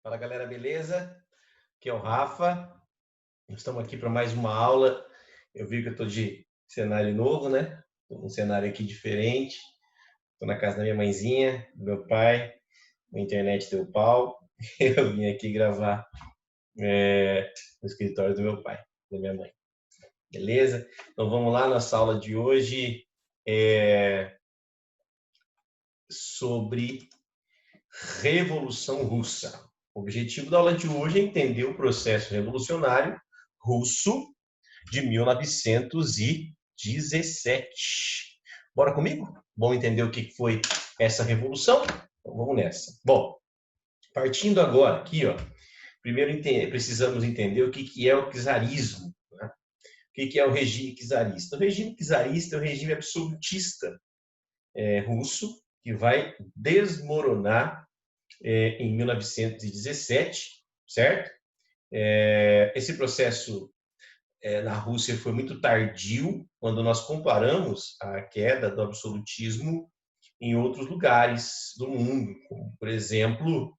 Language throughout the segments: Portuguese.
Fala galera, beleza? Aqui é o Rafa. Estamos aqui para mais uma aula. Eu vi que eu estou de cenário novo, né? Estou um cenário aqui diferente. Estou na casa da minha mãezinha, do meu pai. A internet deu pau. Eu vim aqui gravar no escritório do meu pai, da minha mãe. Beleza? Então vamos lá, nossa aula de hoje é sobre Revolução Russa. O objetivo da aula de hoje é entender o processo revolucionário russo de 1917. Bora comigo? Vamos entender o que foi essa revolução? Então vamos nessa. Bom, partindo agora aqui, ó, primeiro precisamos entender o que é o czarismo. Né? O que é o regime czarista? O regime czarista é o regime absolutista russo que vai desmoronar em 1917, certo? Esse processo na Rússia foi muito tardio quando nós comparamos a queda do absolutismo em outros lugares do mundo, como, por exemplo,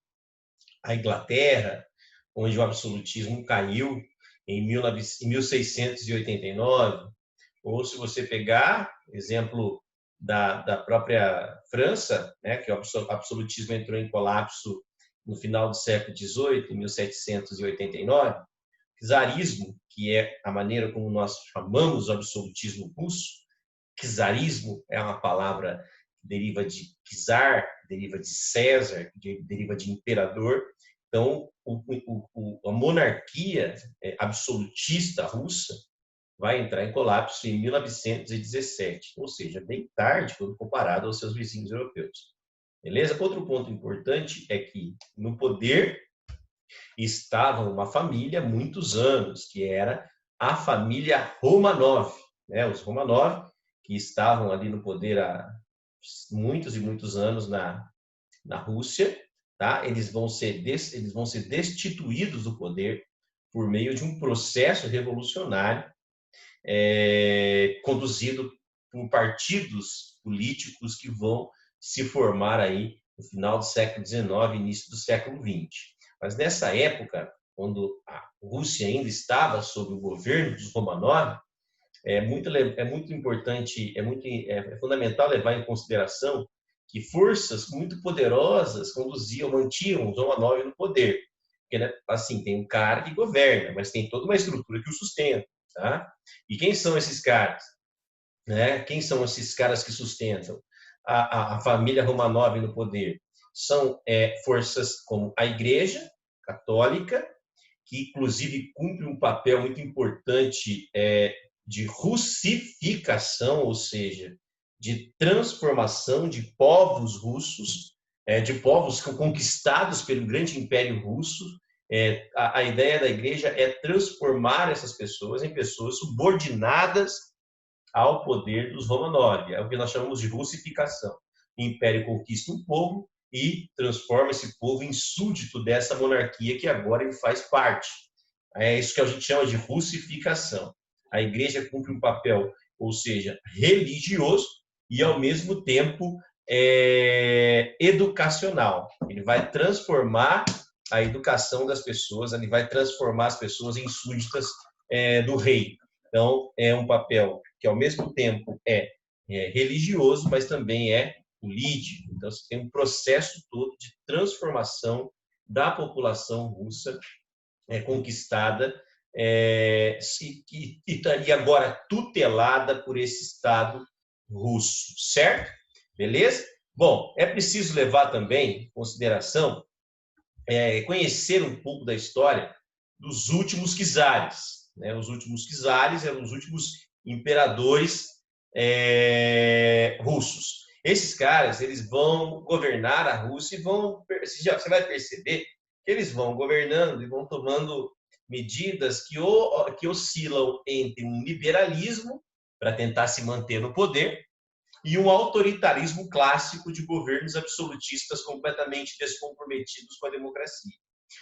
a Inglaterra, onde o absolutismo caiu em 1689, ou se você pegar exemplo da própria França, né, que o absolutismo entrou em colapso no final do século XVIII, em 1789, czarismo, que é a maneira como nós chamamos o absolutismo russo. Czarismo é uma palavra que deriva de czar, deriva de César, deriva de imperador. Então, a monarquia absolutista russa vai entrar em colapso em 1917, ou seja, bem tarde quando comparado aos seus vizinhos europeus. Beleza? Outro ponto importante é que no poder estava uma família há muitos anos, que era a família Romanov, né? Os Romanov, que estavam ali no poder há muitos e muitos anos na Rússia, tá? Eles vão ser destituídos do poder por meio de um processo revolucionário conduzido por partidos políticos que vão se formar aí no final do século XIX, início do século XX. Mas nessa época, quando a Rússia ainda estava sob o governo dos Romanov, é muito importante, é fundamental levar em consideração que forças muito poderosas mantinham os Romanov no poder. Porque, né, assim, tem um cara que governa, mas tem toda uma estrutura que o sustenta. Tá? E quem são esses caras? Né? Quem são esses caras que sustentam a família Romanov no poder? São forças como a Igreja Católica, que inclusive cumpre um papel muito importante de russificação, ou seja, de transformação de povos russos, de povos conquistados pelo grande Império Russo. A ideia da igreja é transformar essas pessoas em pessoas subordinadas ao poder dos Romanov. É o que nós chamamos de russificação. O Império conquista um povo e transforma esse povo em súdito dessa monarquia que agora ele faz parte. É isso que a gente chama de russificação. A igreja cumpre um papel, ou seja, religioso e, ao mesmo tempo, educacional. Ele vai transformar a educação das pessoas, ele vai transformar as pessoas em súditas do rei. Então, é um papel que, ao mesmo tempo, é religioso, mas também é político. Então, você tem um processo todo de transformação da população russa conquistada e agora tutelada por esse Estado russo, certo? Beleza? Bom, é preciso levar também em consideração conhecer um pouco da história dos últimos czares. Né? Os últimos czares eram os últimos imperadores russos. Esses caras, eles vão governar a Rússia e você vai perceber que eles vão governando e vão tomando medidas que oscilam entre um liberalismo para tentar se manter no poder e um autoritarismo clássico de governos absolutistas completamente descomprometidos com a democracia.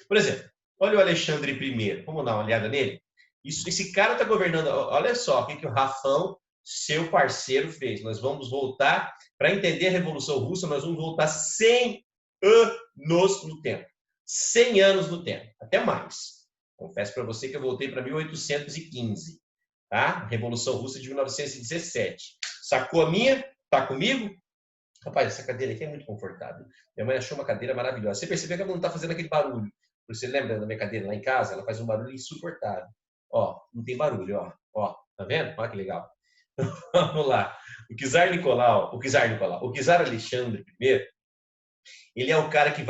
Por exemplo, olha o Alexandre I, vamos dar uma olhada nele? Esse cara está governando, olha só o que o Rafão, seu parceiro, fez. Nós vamos voltar, para entender a Revolução Russa, nós vamos voltar 100 anos no tempo. 100 anos no tempo, até mais. Confesso para você que eu voltei para 1815, tá? Revolução Russa de 1917. Sacou a minha? Tá comigo? Rapaz, essa cadeira aqui é muito confortável. Minha mãe achou uma cadeira maravilhosa. Você percebeu que ela não está fazendo aquele barulho? Você lembra da minha cadeira lá em casa? Ela faz um barulho insuportável. Ó, não tem barulho, ó. Ó, tá vendo? Olha que legal. Vamos lá. O czar Alexandre I, ele é o cara que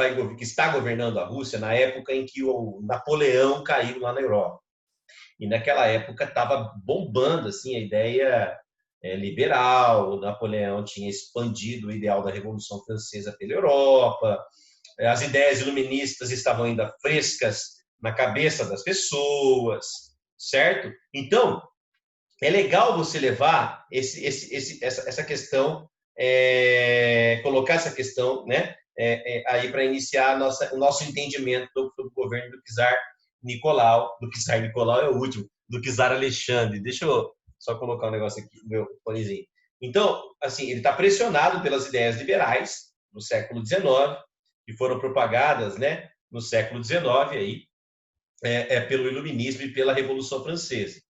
está governando a Rússia na época em que o Napoleão caiu lá na Europa. E naquela época estava bombando assim a ideia liberal. O Napoleão tinha expandido o ideal da Revolução Francesa pela Europa. As ideias iluministas estavam ainda frescas na cabeça das pessoas, certo? Então, é legal você levar essa questão, colocar essa questão, né, aí para iniciar o nosso entendimento do governo do czar Nicolau. Do czar Nicolau é o último, do czar Alexandre. Deixa eu só colocar um negócio aqui, meu fonezinho. Então, assim, ele está pressionado pelas ideias liberais do século XIX, que foram propagadas, né, no século XIX aí, pelo Iluminismo e pela Revolução Francesa.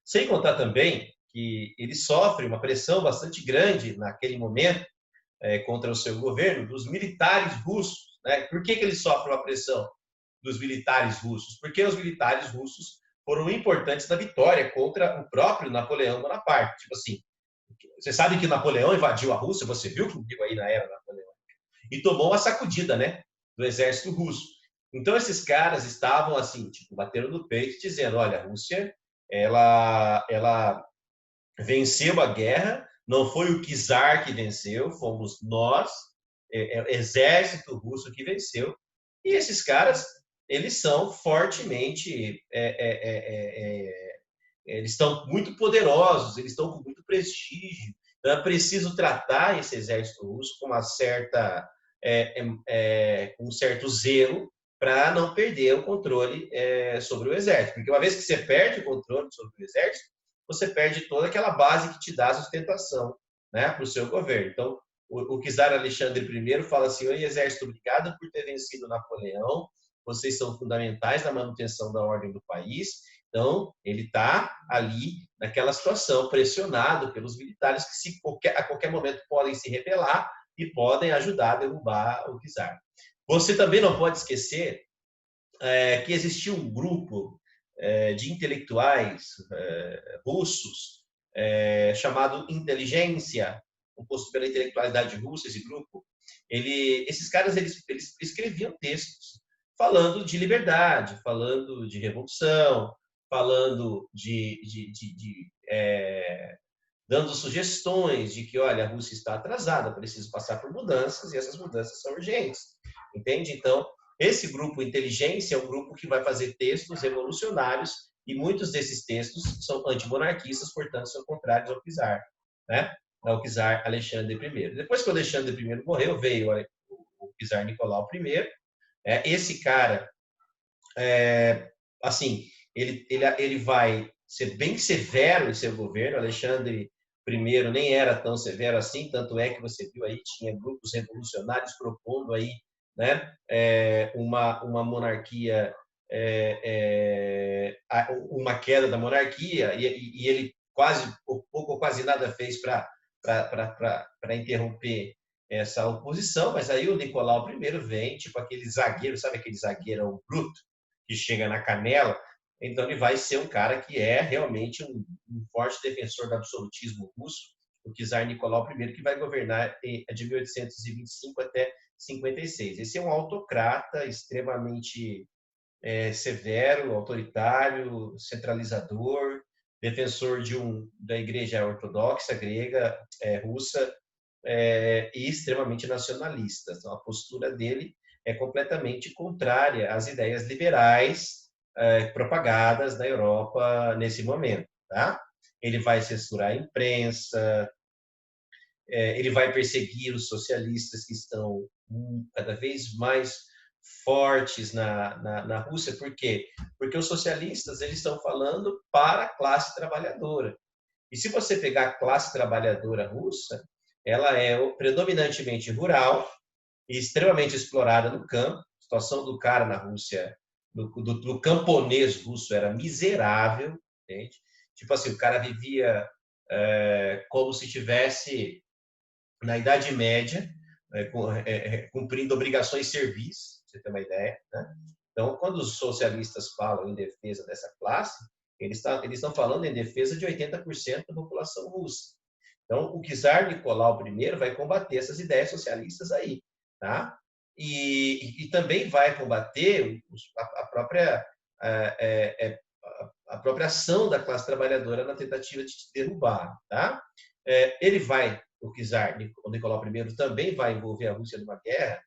Sem contar também que ele sofre uma pressão bastante grande naquele momento contra o seu governo dos militares russos. Né? Por que ele sofre uma pressão dos militares russos? Porque os militares russos foram importantes na vitória contra o próprio Napoleão Bonaparte. Tipo assim, você sabe que Napoleão invadiu a Rússia, você viu comigo aí na era Napoleão, e tomou uma sacudida, né, do exército russo. Então esses caras estavam assim, tipo, batendo no peito, dizendo: olha, a Rússia ela venceu a guerra, não foi o czar que venceu, fomos nós, exército russo que venceu. E esses caras, eles são fortemente, eles estão muito poderosos, eles estão com muito prestígio. Então é preciso tratar esse exército russo com uma certa, com um certo zelo, para não perder o controle sobre o exército. Porque uma vez que você perde o controle sobre o exército, você perde toda aquela base que te dá sustentação, né, para o seu governo. Então, o czar Alexandre I fala assim: oi, exército, obrigado por ter vencido Napoleão, vocês são fundamentais na manutenção da ordem do país. Então, ele está ali naquela situação, pressionado pelos militares que a qualquer momento podem se rebelar e podem ajudar a derrubar o czar. Você também não pode esquecer que existia um grupo de intelectuais russos chamado Inteligência, composto pela intelectualidade russa. Esse grupo, esses caras eles escreviam textos falando de liberdade, falando de revolução, falando dando sugestões de que, olha, a Rússia está atrasada, precisa passar por mudanças, e essas mudanças são urgentes, entende? Então, esse grupo Inteligência é um grupo que vai fazer textos revolucionários, e muitos desses textos são antimonarquistas, portanto, são contrários ao czar, né? Ao czar Alexandre I. Depois que o Alexandre I morreu, veio o czar Nicolau I. Esse cara, assim, ele vai ser bem severo em seu governo. Alexandre I nem era tão severo assim, tanto é que você viu aí, tinha grupos revolucionários propondo aí, né, uma monarquia, uma queda da monarquia, e ele pouco ou quase nada fez para interromper essa oposição. Mas aí o Nicolau I vem, tipo aquele zagueiro, sabe aquele zagueirão bruto que chega na canela? Então ele vai ser um cara que é realmente um forte defensor do absolutismo russo, o czar Nicolau I, que vai governar de 1825 até 56. Esse é um autocrata extremamente severo, autoritário, centralizador, defensor da Igreja Ortodoxa grega, russa, e extremamente nacionalista. Então, a postura dele é completamente contrária às ideias liberais propagadas na Europa nesse momento. Tá? Ele vai censurar a imprensa, ele vai perseguir os socialistas que estão cada vez mais fortes na Rússia. Por quê? Porque os socialistas eles estão falando para a classe trabalhadora. E se você pegar a classe trabalhadora russa, ela é predominantemente rural, extremamente explorada no campo. A situação do cara na Rússia, do camponês russo, era miserável, entende? Tipo assim, o cara vivia como se tivesse na Idade Média, cumprindo obrigações civis, pra você ter uma ideia, né? Então, quando os socialistas falam em defesa dessa classe, eles estão falando em defesa de 80% da população russa. Então, o czar Nicolau I vai combater essas ideias socialistas aí, tá? E também vai combater a própria ação da classe trabalhadora na tentativa de derrubar, tá? O czar, o Nicolau I, também vai envolver a Rússia numa guerra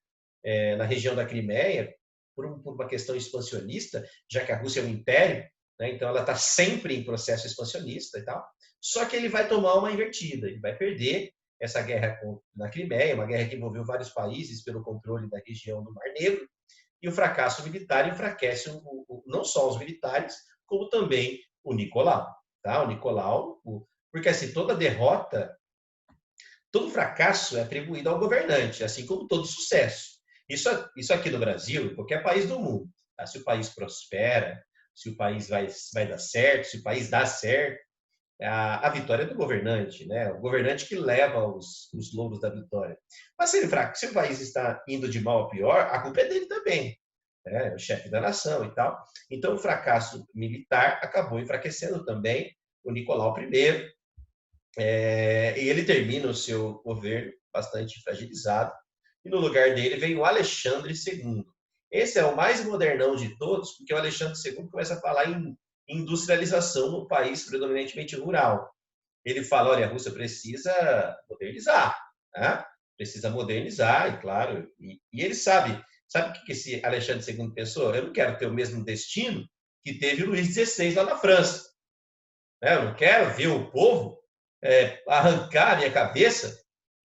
na região da Crimeia, por uma questão expansionista, já que a Rússia é um império, né? Então ela está sempre em processo expansionista e tal. Só que ele vai tomar uma invertida, ele vai perder essa guerra na Crimeia, uma guerra que envolveu vários países pelo controle da região do Mar Negro, e o fracasso militar enfraquece não só os militares, como também o Nicolau. Tá? O Nicolau, porque assim, toda derrota, todo fracasso é atribuído ao governante, assim como todo sucesso. Isso aqui no Brasil, em qualquer país do mundo. Tá? Se o país prospera, se o país vai dar certo, se o país dá certo, a vitória é do governante, né? O governante que leva os louros da vitória. Mas se o país está indo de mal a pior, a culpa é dele também, né? O chefe da nação e tal. Então, o fracasso militar acabou enfraquecendo também o Nicolau I, e ele termina o seu governo bastante fragilizado, e no lugar dele vem o Alexandre II. Esse é o mais modernão de todos, porque o Alexandre II começa a falar em industrialização no país predominantemente rural. Ele fala, olha, a Rússia precisa modernizar, né? Precisa modernizar, e claro, e ele sabe o que esse Alexandre II pensou? Eu não quero ter o mesmo destino que teve o Luís XVI lá na França. Eu não quero ver o povo arrancar a minha cabeça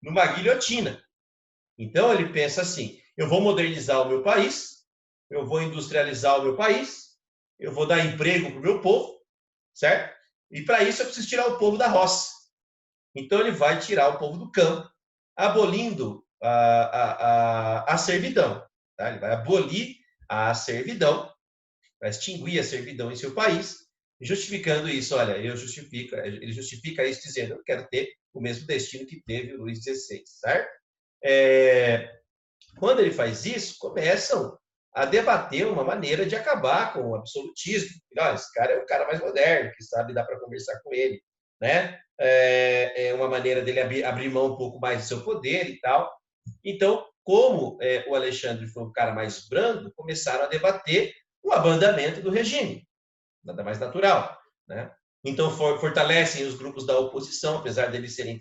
numa guilhotina. Então ele pensa assim, eu vou modernizar o meu país, eu vou industrializar o meu país, eu vou dar emprego para o meu povo, certo? E para isso eu preciso tirar o povo da roça. Então ele vai tirar o povo do campo, abolindo a servidão. Tá? Ele vai abolir a servidão, vai extinguir a servidão em seu país, justificando isso. Olha, ele justifica isso dizendo, eu quero ter o mesmo destino que teve o Luís XVI, certo? Quando ele faz isso, começam a debater uma maneira de acabar com o absolutismo. Esse cara é o cara mais moderno, que sabe, dá para conversar com ele, né? É uma maneira dele abrir mão um pouco mais do seu poder e tal. Então, como o Alexandre foi um cara mais brando, começaram a debater o abandamento do regime. Nada mais natural, né? Então, fortalecem os grupos da oposição, apesar deles serem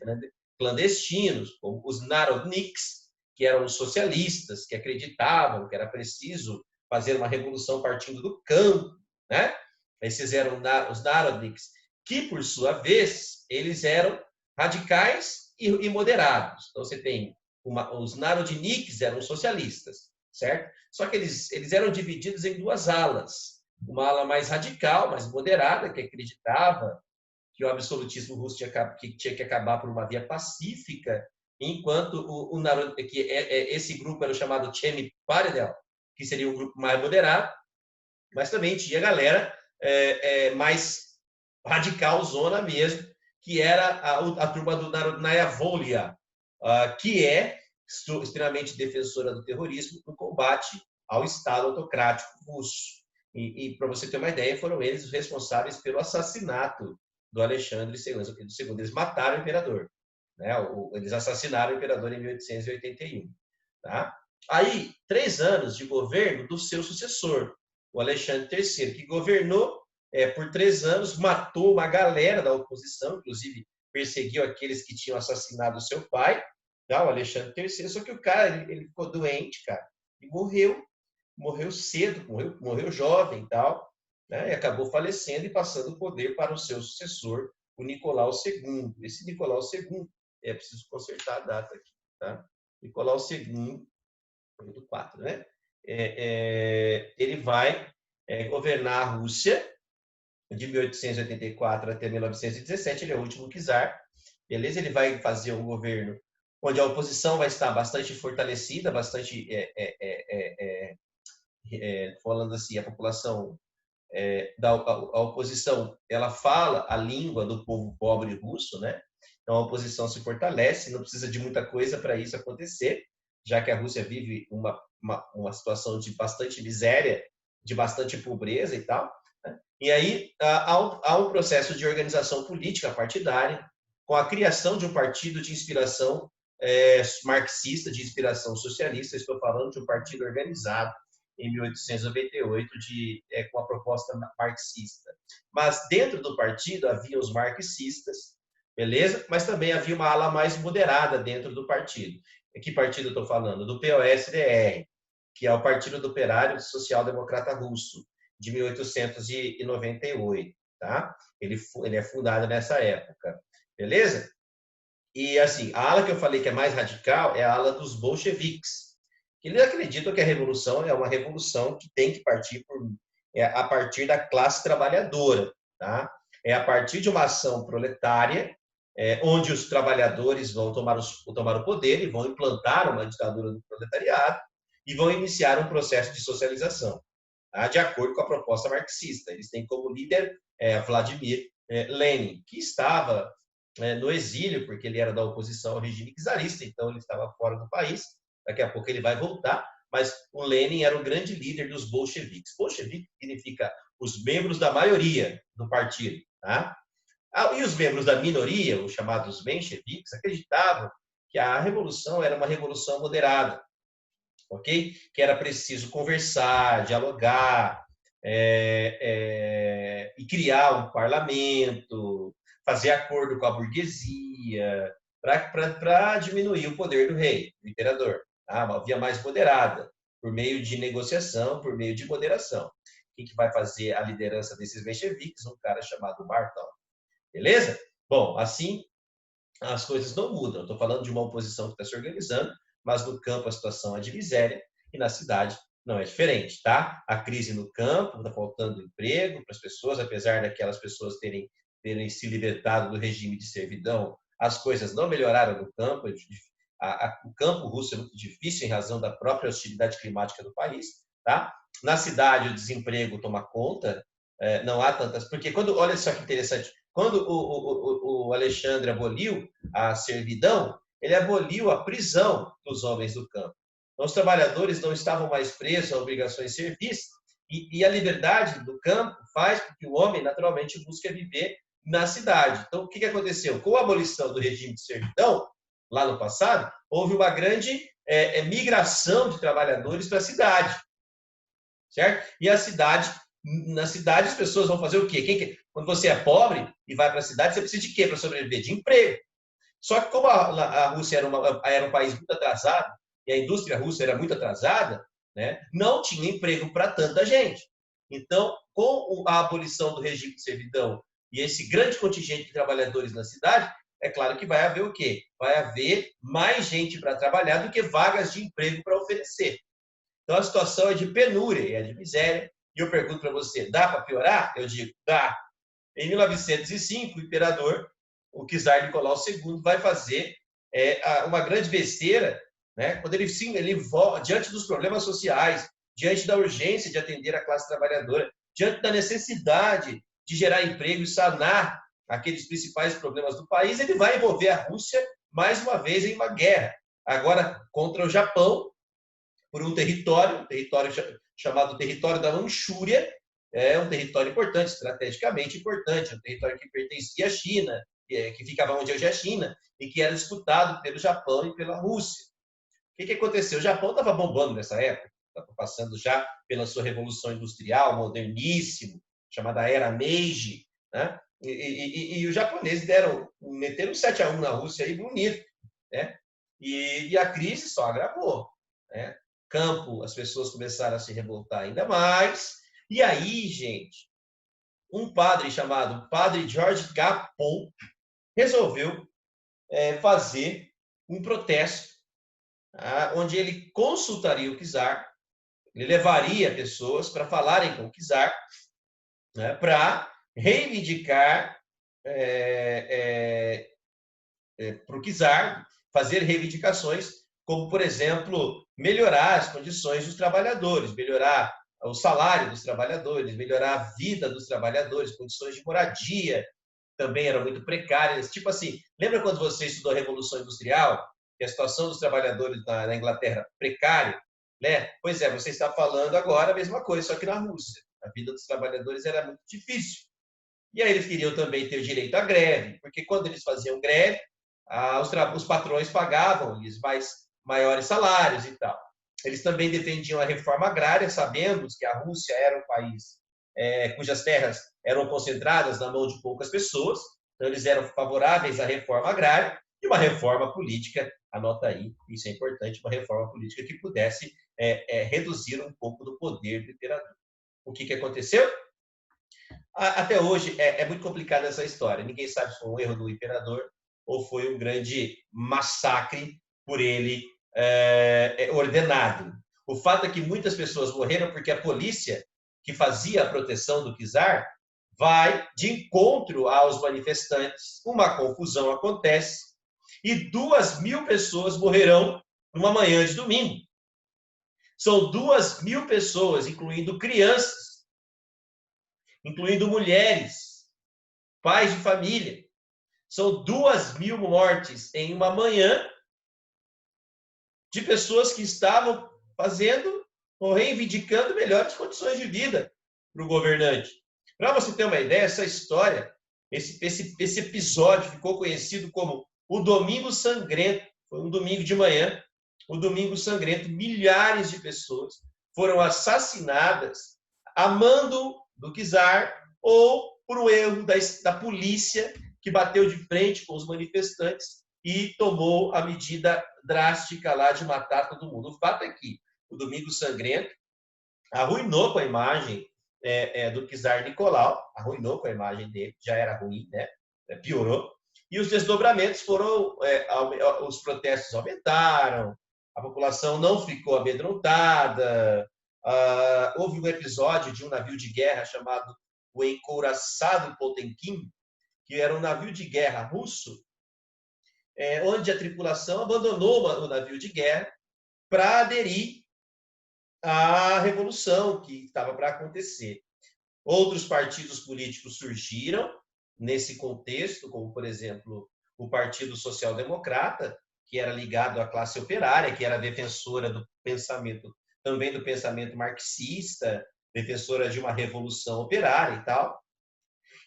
clandestinos, como os Narodniks, que eram os socialistas, que acreditavam que era preciso fazer uma revolução partindo do campo, né? Esses eram os Narodniks, que, por sua vez, eles eram radicais e moderados. Então, você tem os Narodniks eram socialistas, certo? Só que eles eram divididos em duas alas. Uma ala mais radical, mais moderada, que acreditava que o absolutismo russo tinha que acabar por uma via pacífica, enquanto esse grupo era o chamado Chemy Paredel, que seria um grupo mais moderado, mas também tinha galera mais radical, zona mesmo, que era a turma do Narodnaya Volia, que é extremamente defensora do terrorismo no combate ao Estado autocrático russo. E para você ter uma ideia, foram eles os responsáveis pelo assassinato do Alexandre II. Eles mataram o imperador. Né? Eles assassinaram o imperador em 1881. Tá? Aí, 3 anos de governo do seu sucessor, o Alexandre III, que governou por 3 anos, matou uma galera da oposição, inclusive perseguiu aqueles que tinham assassinado o seu pai, tá? O Alexandre III, só que o cara ele ficou doente, cara, e morreu cedo, morreu jovem e tal, né? E acabou falecendo e passando o poder para o seu sucessor, o Nicolau II. Esse Nicolau II, preciso consertar a data aqui, tá? Nicolau II, 4, né? Ele vai governar a Rússia de 1884 até 1917, ele é o último czar, beleza? Ele vai fazer um governo onde a oposição vai estar bastante fortalecida, bastante, falando assim, a população a oposição, ela fala a língua do povo pobre russo, né? Então a oposição se fortalece, não precisa de muita coisa para isso acontecer, já que a Rússia vive uma situação de bastante miséria, de bastante pobreza e tal. Né? E aí há um processo de organização política partidária, com a criação de um partido de inspiração marxista, de inspiração socialista. Estou falando de um partido organizado em 1898 com a proposta marxista. Mas dentro do partido havia os marxistas, beleza? Mas também havia uma ala mais moderada dentro do partido. Que partido eu estou falando? Do POSDR, que é o Partido do Operário Social Democrata Russo, de 1898. Tá? Ele é fundado nessa época, beleza? E assim, a ala que eu falei que é mais radical é a ala dos bolcheviques. Eles acreditam que a revolução é uma revolução que tem que partir a partir da classe trabalhadora, tá? É a partir de uma ação proletária, onde os trabalhadores vão tomar o poder e vão implantar uma ditadura do proletariado e vão iniciar um processo de socialização, tá? De acordo com a proposta marxista. Eles têm como líder Vladimir Lenin, que estava no exílio, porque ele era da oposição ao regime czarista, então ele estava fora do país. Daqui a pouco ele vai voltar, mas o Lenin era o grande líder dos bolcheviques. Bolchevique significa os membros da maioria do partido, tá? E os membros da minoria, os chamados mencheviques, acreditavam que a revolução era uma revolução moderada, ok? Que era preciso conversar, dialogar, e criar um parlamento, fazer acordo com a burguesia, para diminuir o poder do rei, do imperador. Tá? Uma via mais moderada, por meio de negociação, por meio de moderação. Quem que vai fazer a liderança desses mencheviques? Um cara chamado Bartol. Beleza? Bom, assim as coisas não mudam. Estou falando de uma oposição que está se organizando, mas no campo a situação é de miséria e na cidade não é diferente, tá? A crise no campo, está faltando emprego para as pessoas, apesar daquelas pessoas terem se libertado do regime de servidão, as coisas não melhoraram no campo. O campo russo é muito difícil em razão da própria hostilidade climática do país, tá? Na cidade o desemprego toma conta, não há tantas... Porque quando, olha só que interessante, quando o Alexandre aboliu a servidão, ele aboliu a prisão dos homens do campo. Então, os trabalhadores não estavam mais presos a obrigações de serviço, e a liberdade do campo faz com que o homem, naturalmente, busque viver na cidade. Então, o que aconteceu? Com a abolição do regime de servidão, lá no passado, houve uma grande migração de trabalhadores para a cidade, certo? E na cidade as pessoas vão fazer o quê? Quando você é pobre e vai para a cidade, você precisa de quê para sobreviver? De emprego. Só que como a Rússia era um país muito atrasado, e a indústria russa era muito atrasada, né, não tinha emprego para tanta gente. Então, com a abolição do regime de servidão e esse grande contingente de trabalhadores na cidade, é claro que vai haver o quê? Vai haver mais gente para trabalhar do que vagas de emprego para oferecer. Então, a situação é de penúria, é de miséria. E eu pergunto para você, dá para piorar? Eu digo, dá. Em 1905, o imperador, o czar Nicolau II, vai fazer uma grande besteira, né? Quando ele diante dos problemas sociais, diante da urgência de atender a classe trabalhadora, diante da necessidade de gerar emprego e sanar aqueles principais problemas do país, ele vai envolver a Rússia mais uma vez em uma guerra, agora contra o Japão, por um território chamado Território da Manchúria. É um território importante, estrategicamente importante, um território que pertencia à China, que ficava onde hoje é a China, e que era disputado pelo Japão e pela Rússia. O que aconteceu? O Japão estava bombando nessa época, estava passando já pela sua revolução industrial, moderníssimo, chamada Era Meiji, né? E os japoneses meteram 7-1 na Rússia aí bonito, né? E a crise só agravou, né? Campo, as pessoas começaram a se revoltar ainda mais. E aí, gente, um padre chamado Padre George Gapon resolveu fazer um protesto, onde ele consultaria o czar, ele levaria pessoas para falarem com o czar, né, para reivindicar para o czar fazer reivindicações, como, por exemplo, melhorar as condições dos trabalhadores, melhorar o salário dos trabalhadores, melhorar a vida dos trabalhadores, condições de moradia também eram muito precárias. Tipo assim, lembra quando você estudou a Revolução Industrial, que a situação dos trabalhadores na Inglaterra precária, né? Pois é, você está falando agora a mesma coisa, só que na Rússia. A vida dos trabalhadores era muito difícil. E aí eles queriam também ter direito à greve, porque quando eles faziam greve, os patrões pagavam-lhes maiores salários e tal. Eles também defendiam a reforma agrária, sabendo que a Rússia era um país cujas terras eram concentradas na mão de poucas pessoas, então eles eram favoráveis à reforma agrária e uma reforma política, anota aí, isso é importante, uma reforma política que pudesse reduzir um pouco do poder do imperador. O que aconteceu? Até hoje é muito complicada essa história. Ninguém sabe se foi um erro do imperador ou foi um grande massacre por ele ordenado. O fato é que muitas pessoas morreram porque a polícia que fazia a proteção do czar vai de encontro aos manifestantes, uma confusão acontece e 2.000 pessoas morrerão numa manhã de domingo. São 2.000 pessoas, incluindo crianças, incluindo mulheres, pais de família. São 2.000 mortes em uma manhã de pessoas que estavam fazendo ou reivindicando melhores condições de vida para o governante. Para você ter uma ideia, essa história, esse episódio ficou conhecido como o Domingo Sangrento. Foi um domingo de manhã, o Domingo Sangrento. Milhares de pessoas foram assassinadas a mando do czar ou por um erro da polícia que bateu de frente com os manifestantes e tomou a medida drástica lá de matar todo mundo. O fato é que o Domingo Sangrento arruinou com a imagem do czar Nicolau, arruinou com a imagem dele, já era ruim, né? Piorou. E os desdobramentos foram, os protestos aumentaram, a população não ficou amedrontada, houve um episódio de um navio de guerra chamado o Encouraçado Potemkin, que era um navio de guerra russo, onde a tripulação abandonou o navio de guerra para aderir à revolução que estava para acontecer. Outros partidos políticos surgiram nesse contexto, como, por exemplo, o Partido Social Democrata, que era ligado à classe operária, que era defensora do pensamento, também do pensamento marxista, defensora de uma revolução operária e tal.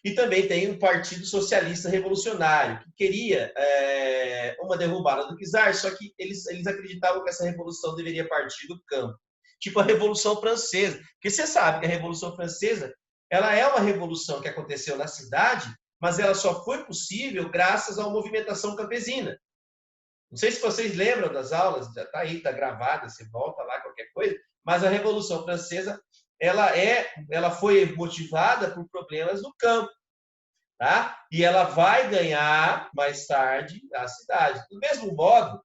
E também tem o Partido Socialista Revolucionário, que queria uma derrubada do czar, só que eles acreditavam que essa revolução deveria partir do campo. Tipo a Revolução Francesa. Porque você sabe que a Revolução Francesa ela é uma revolução que aconteceu na cidade, mas ela só foi possível graças a uma movimentação campesina. Não sei se vocês lembram das aulas, já está aí, está gravada, você volta lá, qualquer coisa, mas a Revolução Francesa ela foi motivada por problemas no campo, tá? E ela vai ganhar mais tarde a cidade. Do mesmo modo,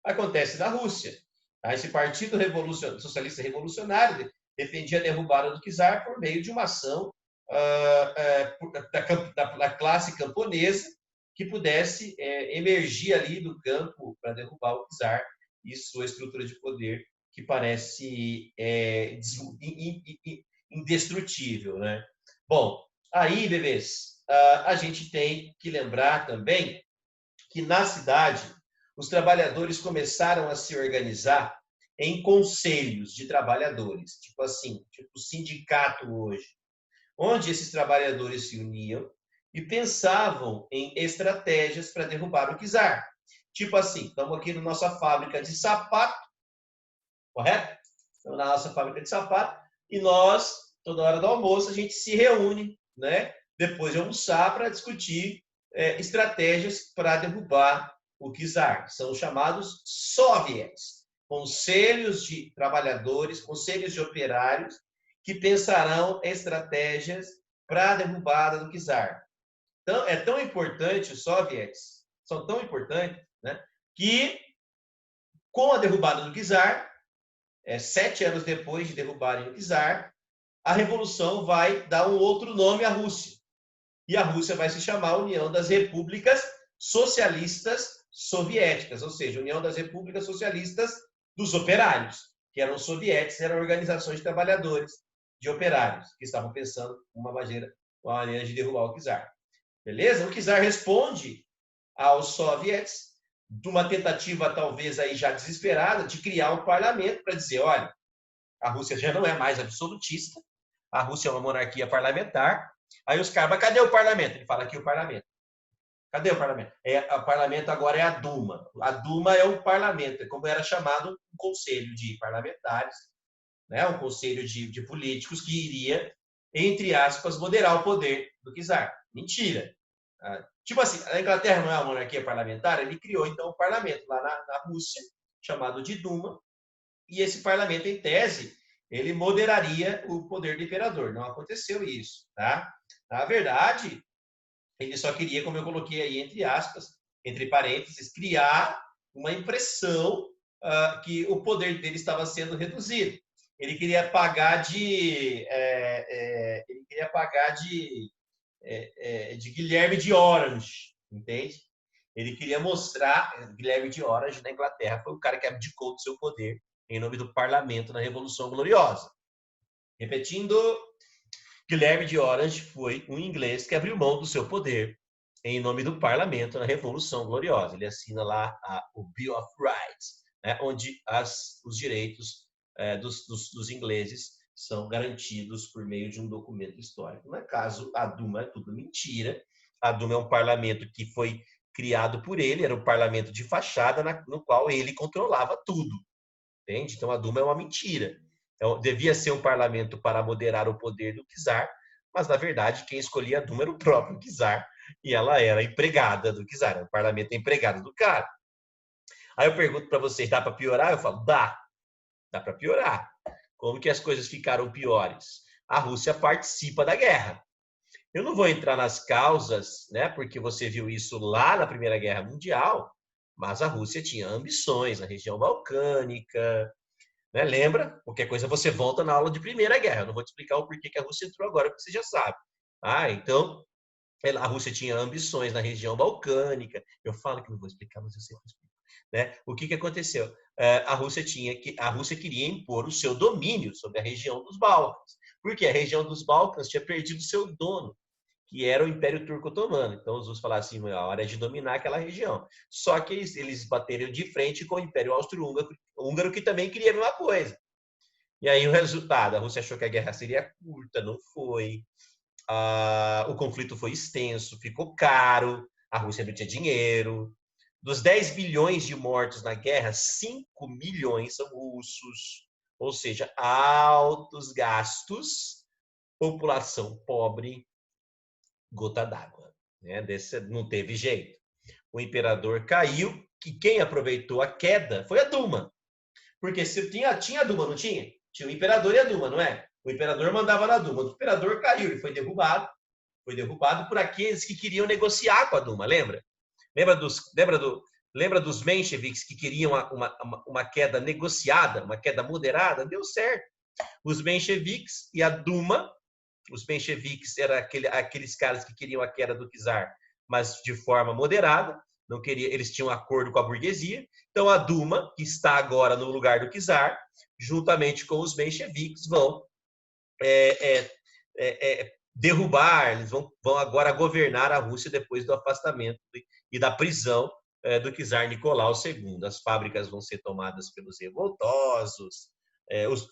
acontece na Rússia. Tá? Esse Partido Socialista Revolucionário defendia a derrubada do czar por meio de uma ação da classe camponesa que pudesse emergir ali do campo para derrubar o czar e sua estrutura de poder que parece indestrutível, né? Bom, aí, bebês, a gente tem que lembrar também que na cidade os trabalhadores começaram a se organizar em conselhos de trabalhadores, tipo assim, tipo sindicato hoje, onde esses trabalhadores se uniam e pensavam em estratégias para derrubar o czar. Tipo assim, estamos aqui na nossa fábrica de sapato, correto? Estamos na nossa fábrica de sapato e nós, toda hora do almoço, a gente se reúne, né? Depois de almoçar para discutir estratégias para derrubar o czar. São chamados soviets, conselhos de trabalhadores, conselhos de operários que pensarão estratégias para a derrubada do czar. Então, é tão importante, os soviets são tão importantes, né, que com a derrubada do czar, 7 anos depois de derrubarem o czar, a revolução vai dar um outro nome à Rússia. E a Rússia vai se chamar União das Repúblicas Socialistas soviéticas, ou seja, União das Repúblicas Socialistas dos Operários, que eram soviéticos, eram organizações de trabalhadores, de operários, que estavam pensando uma maneira de derrubar o czar. Beleza? O czar responde aos soviéticos de uma tentativa, talvez aí já desesperada, de criar um parlamento para dizer, olha, a Rússia já não é mais absolutista, a Rússia é uma monarquia parlamentar. Aí os caras, mas cadê o parlamento? Ele fala aqui o parlamento. Cadê o parlamento? O parlamento agora é a Duma. A Duma é o parlamento, como era chamado um conselho de parlamentares, né? Um conselho de políticos que iria, entre aspas, moderar o poder do czar. Mentira. Tipo assim, a Inglaterra não é uma monarquia parlamentar, ele criou então o parlamento lá na Rússia, chamado de Duma, e esse parlamento, em tese, ele moderaria o poder do imperador. Não aconteceu isso, tá? Na verdade, ele só queria, como eu coloquei aí entre aspas, entre parênteses, criar uma impressão que o poder dele estava sendo reduzido. Ele queria pagar de Guilherme de Orange, entende? Ele queria mostrar, Guilherme de Orange na Inglaterra foi o cara que abdicou do seu poder em nome do parlamento na Revolução Gloriosa. Repetindo, Guilherme de Orange foi um inglês que abriu mão do seu poder em nome do parlamento na Revolução Gloriosa. Ele assina lá o Bill of Rights, né, onde os direitos dos ingleses são garantidos por meio de um documento histórico. No caso, a Duma é tudo mentira. A Duma é um parlamento que foi criado por ele, era um parlamento de fachada no qual ele controlava tudo. Entende? Então, a Duma é uma mentira. Então, devia ser um parlamento para moderar o poder do czar, mas, na verdade, quem escolhia a Duma era o próprio czar, e ela era empregada do czar. O parlamento é empregado do cara. Aí eu pergunto para vocês, dá para piorar? Eu falo, dá para piorar. Como que as coisas ficaram piores? A Rússia participa da guerra. Eu não vou entrar nas causas, né, porque você viu isso lá na Primeira Guerra Mundial, mas a Rússia tinha ambições na região balcânica, né? Lembra? Qualquer coisa você volta na aula de Primeira Guerra. Eu não vou te explicar o porquê que a Rússia entrou agora, porque você já sabe. Então, a Rússia tinha ambições na região balcânica. Eu falo que não vou explicar, mas eu sempre explico. Né? O que aconteceu? A Rússia queria impor o seu domínio sobre a região dos Balcãs, porque a região dos Balcãs tinha perdido seu dono, que era o Império Turco Otomano. Então, os russos falaram assim, a hora é de dominar aquela região. Só que eles bateram de frente com o Império Austro-Húngaro, que também queria a mesma coisa. E aí, o resultado, a Rússia achou que a guerra seria curta, não foi. O conflito foi extenso, ficou caro, a Rússia não tinha dinheiro. Dos 10 bilhões de mortos na guerra, 5 milhões são russos. Ou seja, altos gastos, população pobre, gota d'água. Né? Não teve jeito. O imperador caiu, que quem aproveitou a queda foi a Duma. Porque se tinha a Duma, não tinha? Tinha o imperador e a Duma, não é? O imperador mandava na Duma. O imperador caiu, ele foi derrubado. Foi derrubado por aqueles que queriam negociar com a Duma, lembra? Lembra dos mencheviques que queriam uma queda negociada, uma queda moderada? Deu certo. Os mencheviques e a Duma, os mencheviques eram aqueles caras que queriam a queda do czar, mas de forma moderada, não queria, eles tinham um acordo com a burguesia. Então a Duma, que está agora no lugar do czar, juntamente com os mencheviques, vão derrubar, eles vão agora governar a Rússia depois do afastamento e da prisão do czar Nicolau II. As fábricas vão ser tomadas pelos revoltosos,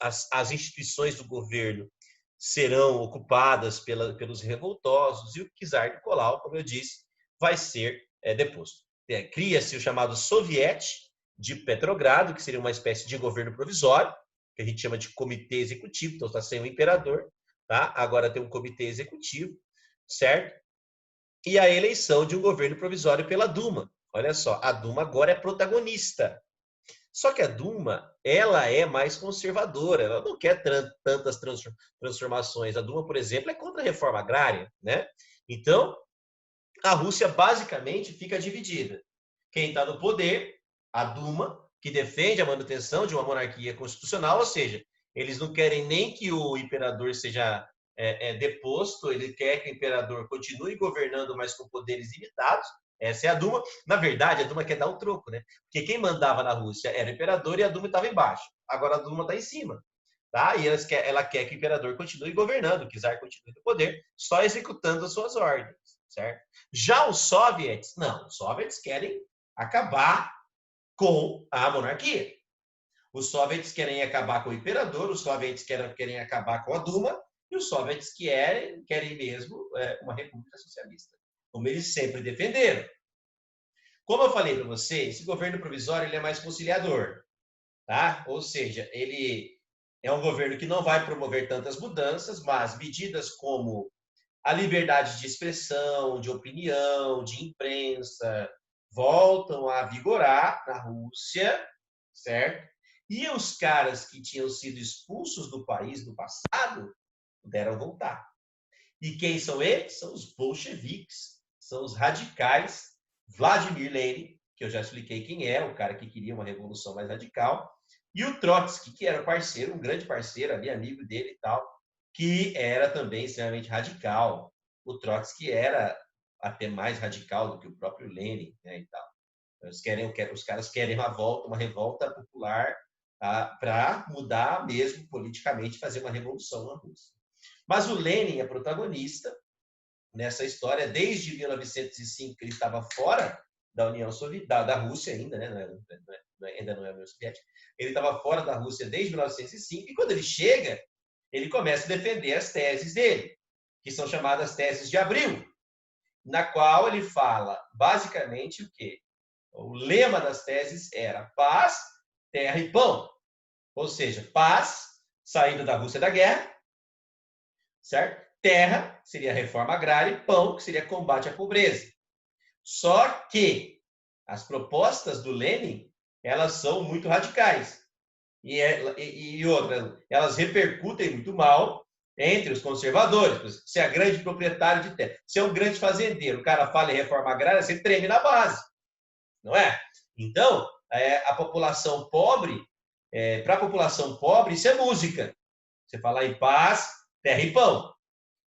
as instituições do governo serão ocupadas pelos revoltosos e o czar Nicolau, como eu disse, vai ser deposto. Cria-se o chamado Soviete de Petrogrado, que seria uma espécie de governo provisório, que a gente chama de comitê executivo, então está sem o imperador, tá? Agora tem um comitê executivo, certo? E a eleição de um governo provisório pela Duma. Olha só, a Duma agora é protagonista. Só que a Duma, ela é mais conservadora, ela não quer tantas transformações. A Duma, por exemplo, é contra a reforma agrária, né? Então, a Rússia basicamente fica dividida. Quem está no poder, a Duma, que defende a manutenção de uma monarquia constitucional, ou seja, eles não querem nem que o imperador seja deposto, ele quer que o imperador continue governando, mas com poderes limitados, Essa é a Duma. Na verdade, a Duma quer dar um troco, né? Porque quem mandava na Rússia era o imperador e a Duma estava embaixo. Agora a Duma está em cima. Tá? E ela quer que o imperador continue governando, que o czar continue no poder, só executando as suas ordens, certo? Já os soviets, não. Os soviets querem acabar com a monarquia. Os soviets querem acabar com o imperador, os soviets querem acabar com a Duma, e os soviets querem mesmo uma república socialista, como eles sempre defenderam. Como eu falei para você, esse governo provisório ele é mais conciliador, tá? Ou seja, ele é um governo que não vai promover tantas mudanças, mas medidas como a liberdade de expressão, de opinião, de imprensa, voltam a vigorar na Rússia, certo? E os caras que tinham sido expulsos do país no passado puderam voltar. E quem são eles? São os bolcheviques, são os radicais. Vladimir Lenin, que eu já expliquei quem é, o cara que queria uma revolução mais radical, e o Trotsky, que era parceiro, um grande parceiro ali, amigo dele e tal, que era também extremamente radical. O Trotsky era até mais radical do que o próprio Lenin, né, e tal. Os caras querem uma revolta popular para mudar mesmo politicamente, fazer uma revolução na Rússia. Mas o Lenin é protagonista nessa história desde 1905, que ele estava fora da União Soviética, da Rússia ainda, né? Ainda não é a União Soviética. Ele estava fora da Rússia desde 1905 e quando ele chega, ele começa a defender as teses dele, que são chamadas teses de Abril, na qual ele fala basicamente o quê? O lema das teses era paz, terra e pão. Ou seja, paz, saída da Rússia da guerra, certo? Terra seria reforma agrária e pão, que seria combate à pobreza. Só que as propostas do Lenin, elas são muito radicais. E outra, elas repercutem muito mal entre os conservadores. Se é grande proprietário de terra, se é um grande fazendeiro, o cara fala em reforma agrária, você treme na base, não é? Então, a população pobre, para a população pobre, isso é música. Você falar em paz, terra e pão.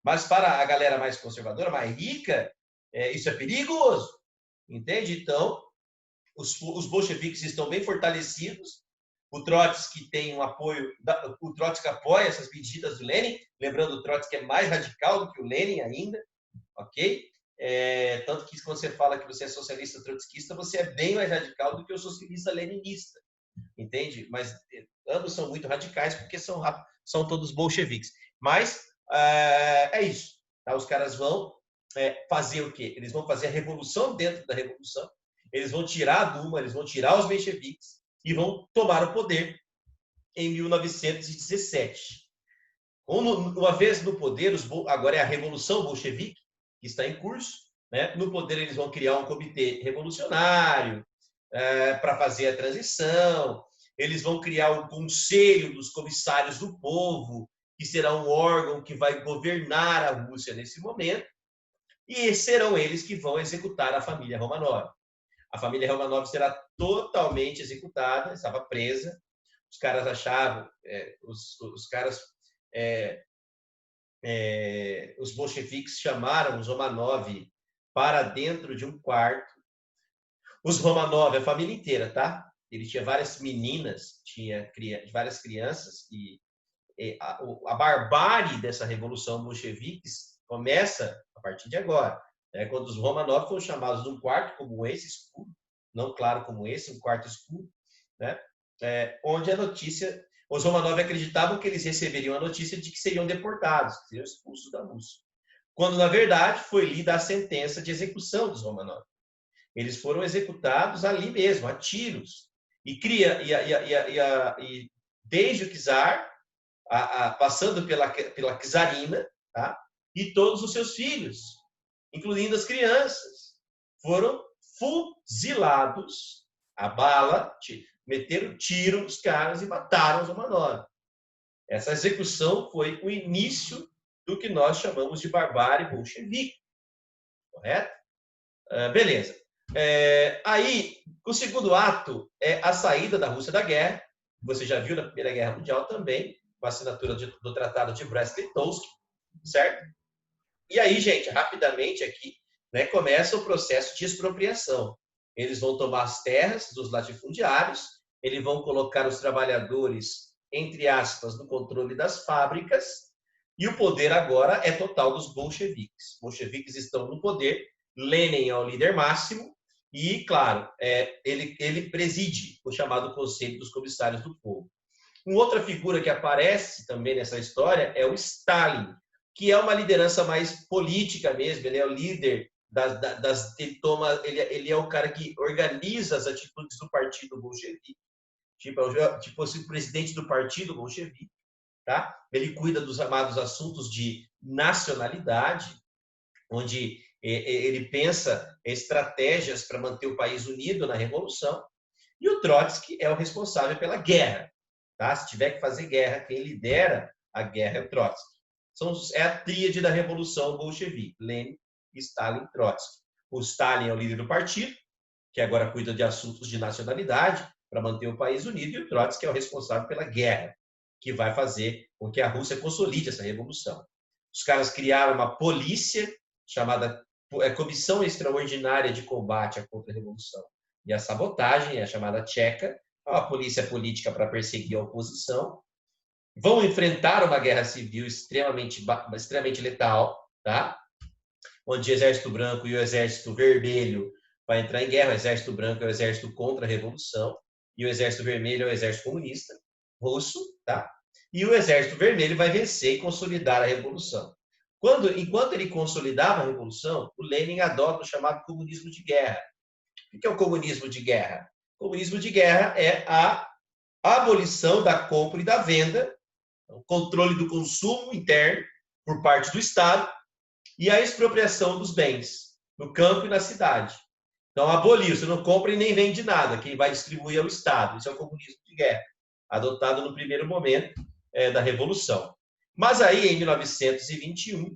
Mas para a galera mais conservadora, mais rica, isso é perigoso. Entende? Então, os bolcheviques estão bem fortalecidos. O Trotsky tem um apoio. O Trotsky apoia essas medidas do Lenin. Lembrando, o Trotsky é mais radical do que o Lenin ainda. Ok? Tanto que quando você fala que você é socialista trotskista, você é bem mais radical do que o socialista leninista. Entende? Mas ambos são muito radicais porque são todos bolcheviques. Mas é isso. Tá? Os caras vão fazer o quê? Eles vão fazer a revolução dentro da revolução. Eles vão tirar a Duma, eles vão tirar os mencheviques e vão tomar o poder em 1917. Uma vez no poder, agora é a Revolução Bolchevique, que está em curso. Né? No poder, eles vão criar um comitê revolucionário para fazer a transição. Eles vão criar o Conselho dos Comissários do Povo, que será um órgão que vai governar a Rússia nesse momento, e serão eles que vão executar a família Romanov. A família Romanov será totalmente executada, estava presa. Os caras achavam, os bolcheviques chamaram os Romanov para dentro de um quarto. Os Romanov, a família inteira, tá? Ele tinha várias meninas, tinha várias crianças, e a barbárie dessa revolução bolchevique começa a partir de agora. Quando os Romanov foram chamados de um quarto como esse, escuro, não claro como esse, um quarto escuro, né? Onde a notícia... Os Romanov acreditavam que eles receberiam a notícia de que seriam deportados, que seriam expulsos da Rússia. Quando, na verdade, foi lida a sentença de execução dos Romanov. Eles foram executados ali mesmo, a tiros. E desde o czar, passando pela czarina, tá? E todos os seus filhos, incluindo as crianças, foram fuzilados a bala, meteram tiro nos caras e mataram os Romanov. Essa execução foi o início do que nós chamamos de barbárie bolchevique. Correto? Beleza. Aí, o segundo ato é a saída da Rússia da guerra. Você já viu na Primeira Guerra Mundial também, com a assinatura do Tratado de Brest-Litovsk, certo? E aí, gente, rapidamente aqui, né, começa o processo de expropriação. Eles vão tomar as terras dos latifundiários, eles vão colocar os trabalhadores, entre aspas, no controle das fábricas, e o poder agora é total dos bolcheviques. Os bolcheviques estão no poder, Lenin é o líder máximo, e, claro, ele preside o chamado Conselho dos Comissários do Povo. Uma outra figura que aparece também nessa história é o Stalin, que é uma liderança mais política mesmo, ele é o líder ele é o cara que organiza as atitudes do partido bolchevique, tipo o presidente do partido bolchevique, tá? Ele cuida dos amados assuntos de nacionalidade, onde ele pensa estratégias para manter o país unido na revolução, e o Trotsky é o responsável pela guerra, tá? Se tiver que fazer guerra, quem lidera a guerra é o Trotsky. É a tríade da revolução bolchevique, Lenin, Stalin e Trotsky. O Stalin é o líder do partido, que agora cuida de assuntos de nacionalidade para manter o país unido, e o Trotsky é o responsável pela guerra, que vai fazer com que a Rússia consolide essa revolução. Os caras criaram uma polícia chamada Comissão Extraordinária de Combate à Contra-Revolução e a Sabotagem, é a chamada Tcheca, uma polícia política para perseguir a oposição. Vão enfrentar uma guerra civil extremamente letal, tá? Onde o Exército Branco e o Exército Vermelho vai entrar em guerra. O Exército Branco é o exército contra a Revolução e o Exército Vermelho é o Exército Comunista russo, tá? E o Exército Vermelho vai vencer e consolidar a Revolução. Enquanto ele consolidava a Revolução, o Lenin adota o chamado comunismo de guerra. O que é o comunismo de guerra? O comunismo de guerra é a abolição da compra e da venda, o controle do consumo interno por parte do Estado e a expropriação dos bens no campo e na cidade. Então, aboliu, você não compra e nem vende nada, quem vai distribuir é o Estado. Isso é o comunismo de guerra, adotado no primeiro momento da Revolução. Mas aí, em 1921,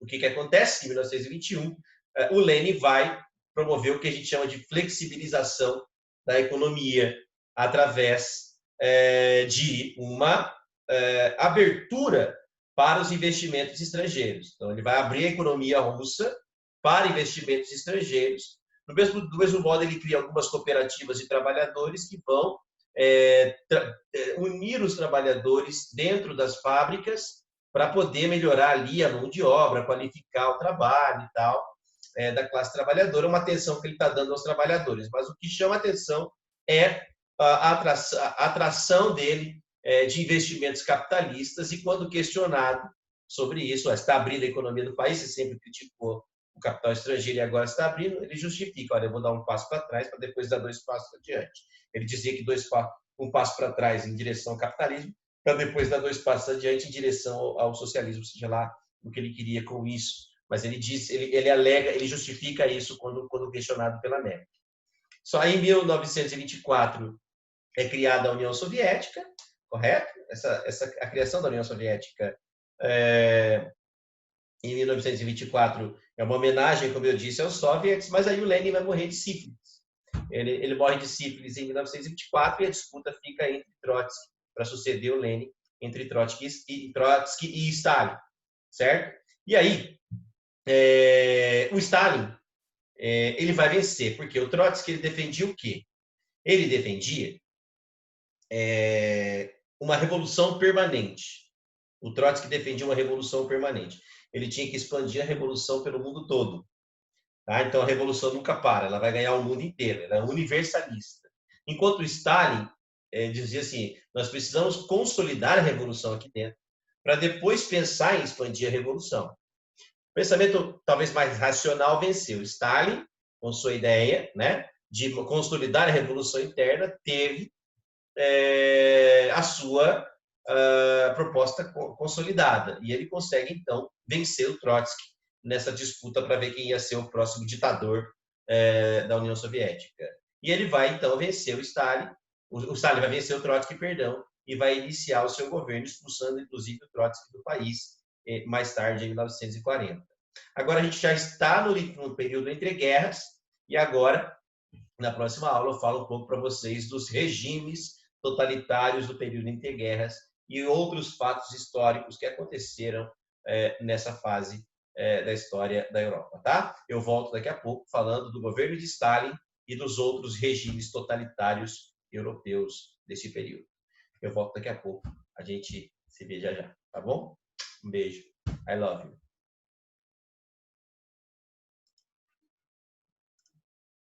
o que acontece? Em 1921, o Lenin vai promover o que a gente chama de flexibilização da economia através de uma abertura para os investimentos estrangeiros. Então, ele vai abrir a economia russa para investimentos estrangeiros. Do mesmo modo, ele cria algumas cooperativas de trabalhadores que vão unir os trabalhadores dentro das fábricas para poder melhorar ali a mão de obra, qualificar o trabalho e tal, da classe trabalhadora, uma atenção que ele está dando aos trabalhadores. Mas o que chama atenção é a atração dele de investimentos capitalistas, e quando questionado sobre isso, está abrindo a economia do país, você sempre criticou o capital estrangeiro e agora está abrindo, ele justifica, olha, eu vou dar um passo para trás para depois dar 2 passos adiante. Ele dizia que um passo para trás em direção ao capitalismo, para depois dar 2 passos adiante em direção ao socialismo, seja lá o que ele queria com isso. Mas ele diz, ele alega, ele justifica isso quando questionado pela NEP. Só em 1924 é criada a União Soviética, correto? A criação da União Soviética em 1924 é uma homenagem, como eu disse, aos soviets, mas aí o Lenin vai morrer de sífilis. Ele morre de sífilis em 1924 e a disputa fica entre Trotsky, para suceder o Lenin, entre Trotsky e Stalin, certo? E aí, o Stalin ele vai vencer, porque o Trotsky ele defendia o quê? Ele defendia uma revolução permanente. O Trotsky defendia uma revolução permanente. Ele tinha que expandir a revolução pelo mundo todo. Tá? Então, a revolução nunca para, ela vai ganhar o mundo inteiro, ela é universalista. Enquanto o Stalin dizia assim, nós precisamos consolidar a revolução aqui dentro, para depois pensar em expandir a revolução. O pensamento talvez mais racional venceu. Stalin, com sua ideia, né, de consolidar a revolução interna, teve a sua proposta consolidada. E ele consegue, então, vencer o Trotsky nessa disputa para ver quem ia ser o próximo ditador da União Soviética. E ele vai, então, vencer o Stalin. O Stalin vai vencer o Trotsky, perdão, e vai iniciar o seu governo, expulsando, inclusive, o Trotsky do país, mais tarde, em 1940. Agora, a gente já está no período entre guerras, e agora, na próxima aula, eu falo um pouco para vocês dos regimes totalitários do período entre guerras e outros fatos históricos que aconteceram nessa fase da história da Europa, tá? Eu volto daqui a pouco falando do governo de Stalin e dos outros regimes totalitários europeus desse período. Eu volto daqui a pouco. A gente se vê já já, tá bom? Um beijo. I love you.